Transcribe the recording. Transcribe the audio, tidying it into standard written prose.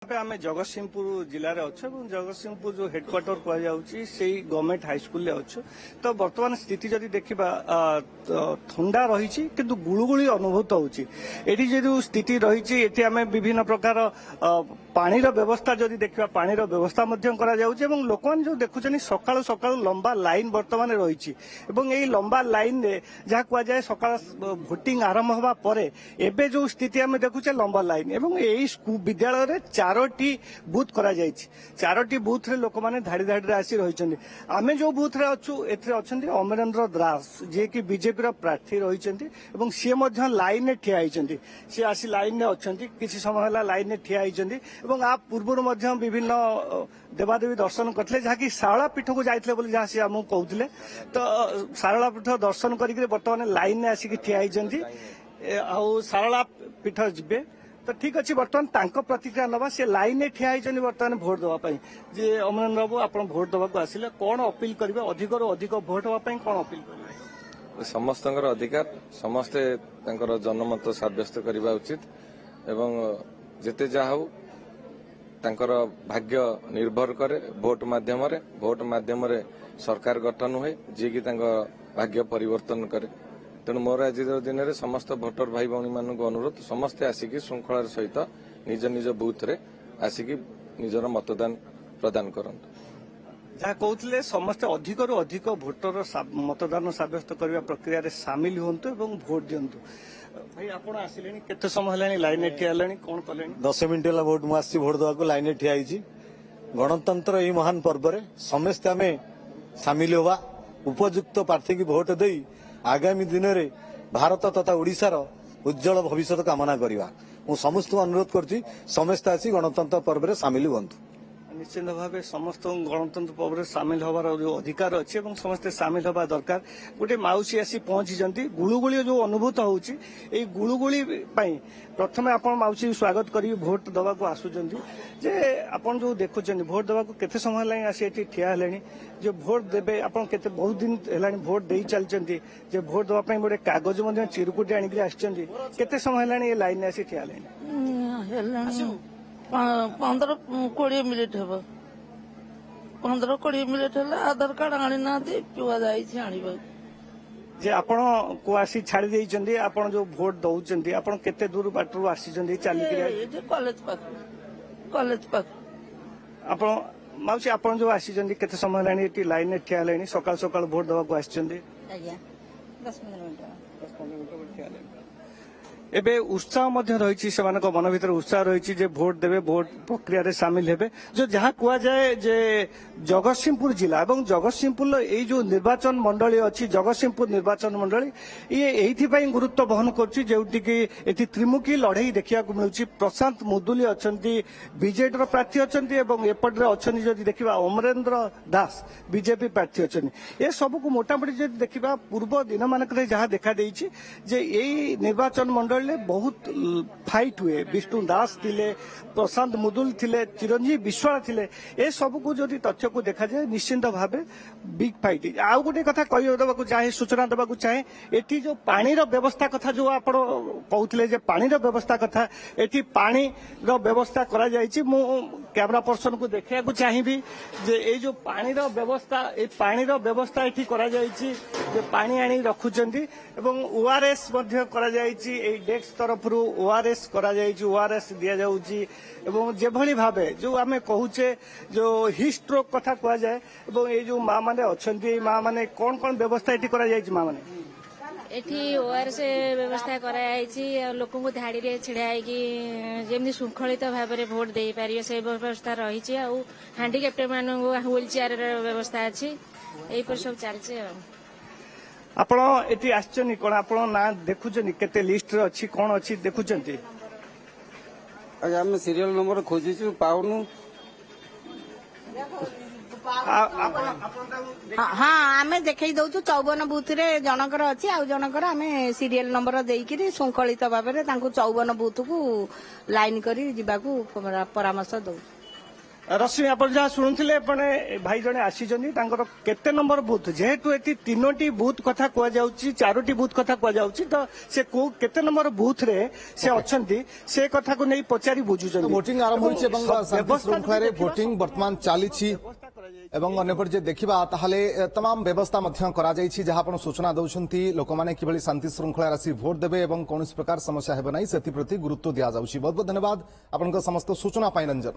आम जगतसिंहपुर जिले में अच्छे जगतसिंहपुर जो हेडक्वार्टर कहुच्छी से गवर्नमेंट हाईस्कल अच्छु तो बर्तमान स्थिति जदि देखा ठंडा रही किंतु गुलुगुली अनुभूत होची जो स्थिति रही आम विभिन्न प्रकार पानी व्यवस्था जदि देखा पानी व्यवस्था लोक मैंने जो देखुं सकाल सकाल लंबा लाइन बर्तमान रही लंबा लाइन रे जहाँ कहुए सकाल भोटिंग आरंभ हवा परे एबे जो स्थिति आम देखुचे लंबा लाइन एवं यही विद्यालय रे चारोटी बूथ करा जायछि चारोटी बूथ रे लोक माने धाड़ी धाड़ी आसी रहिछन्ति आमे जो बूथ रे अछु एथरे अछन्ति अमरेंद्र दास जे कि बीजेपी रो प्रार्थी रहिछन्ति एवं से मध्य लाइन रे ठिया हिछन्ति से आसी लाइन रे अछन्ति किछि समय हला लाइन रे ठिया हिछन्ति एवं आ पूर्वरु मध्य विभिन्न देवादेवी दर्शन करथिले जहा कि शारला पीठ को जाइथिले बोली जहा से हमहु कहउथिले तो शारला पीठ दर्शन करिके वर्तमान लाइन रे आसी ठिया हिछन्ति आ शारला पीठ जिबे तो ठीक अच्छे बर्तमान तांको प्रतिक्रिया नवा से लाइन में ठिया होती बर्तमान भोट देवाई जे अमरेंद्र बाबू आप भोट देवाक आसिले कौन अपील करेंगे अधिक अधिक भोट देवाई कौन अपील करेंगे समस्त अधिकार समस्ते जनमत सब्यस्त करने उचित एवं जेते जहा हो तांकर भाग्य निर्भर करे भोट माध्यम सरकार गठन हुए जी की भाग्य परिवर्तन करे तेणु मोर आज दिन में समस्त भोटर भाई भाई मान अनुरोध समस्ते आसिक श्रृंखलार सहित निज निज बूथ रे आसिक निजर मतदान प्रदान करंतु जहाँ कहते समस्ते अधिक अधिक भोटर मतदान सब्यस्त करने प्रक्रिया रे सामिल हूँ और भोट दिंतु भाई आप आसिले केते समय है लाइन ठिया कौन कले 10 मिनिट है भोट मुझे भोट देवाक लाइन ठिया गणतंत्र यही महान पर्व समस्ते आम सामिल होगा उपयुक्त प्रार्थी की भोट दे आगामी दिन में भारत तथा ओडिशार उज्जवल भविष्य कामना करवा समस्त अनुरोध कर समस्ते आसी गणतंत्र पर्व में सामिल हूँ निश्चित भाव समस्त गणतंत्र पर्व में सामिल हबार जो अधिकार अच्छे समस्ते सामिल हवा दरकार गोटे मौसी आसी पहुंची गुलुगुली जो अनुभूत होची गुलुगुली प्रथम आप मौसी स्वागत करी भोट देवाक आसुचंदी जे आपन जो देखुचंदी भोट देवाक केते समय लाइन आसी एठी ठिया हलेनी जो भोट देबे आपन केते बहुत दिन हेलानी भोट देई चलचंदी जे भोट देवा पई गोटे कागज मध्ये चिरुकुटी आनी के आछचंदी केते समय लाइन ए लाइन आसी ठिया हलेनी 15-20 मिनिट हम 15-20 मिनिट है आधार कार्ड आनी ना पुआ जाइए जे आपण को आसी छाड़ी देइचंदी आपण जो भोट दउचंदी आपण केते दूर बाटरू आसीचंदी चाली कॉलेज पाख आपण माउसी आपण जो आसीचंदी केते समय लानी एटी लाइन में ठिया लेनी सकाल सकाल भोट दवा को आसीचंदी आज्ञा 10-15 मिनिट ठिया लेनी एबे उत्साह मध्य रही से मन भीतर उत्साह रही जे भोट देवे भोट प्रक्रिया रे सामिल हेबे जो जहाँ कह जाए जे जगतसिंहपुर जिला एवं जगतसिंहपुर ये जो निर्वाचन मंडली अच्छी जगतसिंहपुर निर्वाचन मंडली ये एथि गुरुत्व बहन कर त्रिमुखी लड़ई देखा मिलूँ प्रशांत मुदुली अच्छा बीजेडी प्रार्थी अच्छा एपटे अच्छा जदि देखा अमरेंद्र दास बीजेपी प्रार्थी अच्छा ये सबको मोटामोटी जब देखा पूर्व दिन मानक जहाँ देखा यही निर्वाचन मंडल बहुत फाइट हुए विष्णु दास थिले प्रशांत मुदुल थिले चिरंजीव विश्वाल थिले ए सब को जदि तथ्य को देखा जाए निश्चिंत भाव बिग फाइट आउ गोटे कथा कह चाहे सूचना देवाक चाहे एटी जो पानी व्यवस्था कथा जो आप कहते पानी व्यवस्था कथा एटी पानी व्यवस्था करा जायछि मु कैमरा पर्सन को देखा चाहिए जे ए जो पानी व्यवस्था ए पानी व्यवस्था एटी करा जायछि जे पानी आनी रखुचंदी एवं ओआरएस मध्य करा जायछि ए डेस्क तरफ ओआरएस करा जायछि ओआरएस दिया जाउछि एवं जेभली भावे जो आमे कहूचे जो हिट स्ट्रोक कथा कहा जाए एवं ये जो माँ माने अच्छे माँ माने कौन कौन व्यवस्था एटी करा जायछि माँ माने एठी ओआरएस व्यवस्था कराई लोक धाड़ी रे छिड़ाई जमी श्रृंखलित भाव में भोट दे पारे से व्यवस्था रही हैंडिकैप्ट मान व्हील चेयर व्यवस्था अच्छी यही सब चलती आपण एटी आछनी कोन आपण ना देखुचनी केते लिस्ट रे अछि कोन अछि देखुचंती आज्ञा हम सीरियल नंबर खोजिछु पाउनु हाँ आम देखई दउछु 54 बूथ रे जनकर अच्छी आउ जनकर आम सीरियल नंबर देकरी श्रृंखलित भाव में 54 बूथ को लाइन करी जीवाकू परामर्श दउ ରଶ୍ମି ଆପଣ ଯାହା ଶୁଣୁଥିଲେ ମାନେ ଭାଇ ଜଣେ ଆସିଛନ୍ତି ତାଙ୍କର କେତେ ନମ୍ବର ବୁଥ ଯେହେତୁ ଏଠି 3ଟି ବୁଥ କଥା କୁହାଯାଉଛି 4ଟି ବୁଥ କଥା କୁହାଯାଉଛି ତ ସେ କୋଉ କେତେ ନମ୍ବର ବୁଥରେ ସେ ଅଛନ୍ତି ସେ କଥାକୁ ନେଇ ପଚାରି ବୁଝୁଛନ୍ତି ভোটিং আরম্ভ হয়েছে এবং শান্তি শৃঙ্খলার ভোটিং বর্তমান চালিছি এবং অন্যপଟେ যে ଦେଖିବା তাহলে तमाम ব্যবস্থা ମଧ୍ୟ କରାଯାଇଛି ଯାହା ଆପଣ ସୂଚନା ଦେଉଛନ୍ତି ଲୋକମାନେ କିଭଳି ଶାନ୍ତି ଶୃଙ୍ଖଳାରେ ଆସି ଭୋଟ ଦେବେ ଏବଂ କୌଣସି ପ୍ରକାର ସମସ୍ୟା ହେବ ନାହିଁ ସେଥିପ୍ରତି ଗୁରୁତ୍ୱ ଦିଆଯାଉଛି ବହୁତ ବହୁତ ଧନ୍ୟବାଦ ଆପଣଙ୍କ ସମସ୍ତ ସୂଚନା ପାଇଁ ରଞ୍ଜନ।